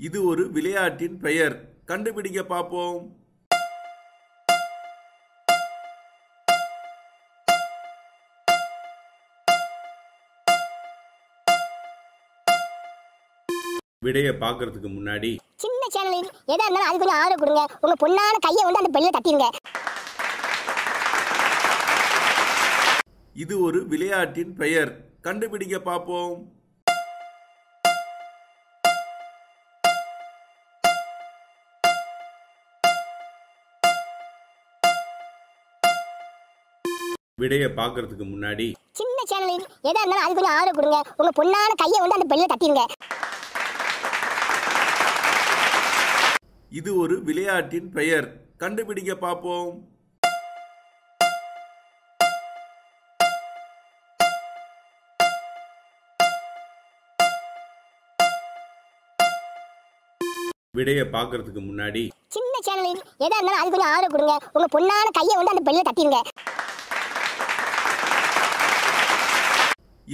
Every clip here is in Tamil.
இது ஒரு விளையாட்டின் பெயர். கண்டுபிடிங்க பாப்போம். விடைய பார்க்கிறதுக்கு முன்னாடி சின்ன சேனல் எதா இருந்தாலும் அது கொஞ்சம் ஆதரவு கொடுங்க. உங்க பொண்ணான கையை வந்து அந்த பெல்ல தட்டிடுங்க. இது ஒரு விளையாட்டின் பெயர். கண்டுபிடிங்க பாப்போம். விடைய பார்க்கிறதுக்கு முன்னாடி சின்ன சேனல் எதா இருந்தாலும் அது கொஞ்சம் ஆதரவு கொடுங்க. உங்க பொண்ணான கையை வந்து அந்த பெல்ல தட்டிடுங்க. இது ஒரு விளையாட்டின் பெயர். கண்டுபிடிங்க பாப்போம். விடைய பார்க்கிறதுக்கு முன்னாடி சின்ன சேனல் எதா இருந்தாலும் அது கொஞ்சம் ஆதரவு கொடுங்க. உங்க பொண்ணான கையை வந்து அந்த பெல்ல தட்டிடுங்க.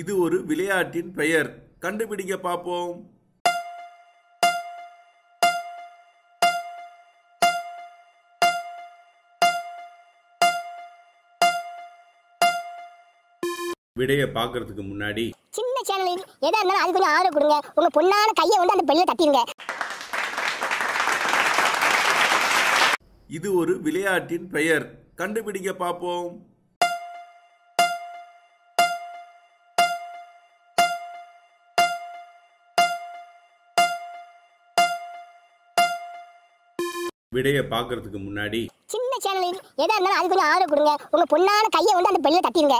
இது ஒரு விளையாட்டின் பெயர். கண்டுபிடிங்க பாப்போம். விடைய பார்க்கிறதுக்கு முன்னாடி சின்ன சேனல் எதா இருந்தாலும் அது கொஞ்சம் ஆதரவு கொடுங்க. உங்க பொண்ணான கையை வந்து அந்த பெல்ல தட்டிடுங்க. இது ஒரு விளையாட்டின் பெயர். கண்டுபிடிங்க பாப்போம். விடைய பார்க்கிறதுக்கு முன்னாடி சின்ன சேனல் எதா இருந்தாலும் அது கொஞ்சம் ஆதரவு கொடுங்க. உங்க பொண்ணான கையை வந்து அந்த பெல்ல தட்டிடுங்க.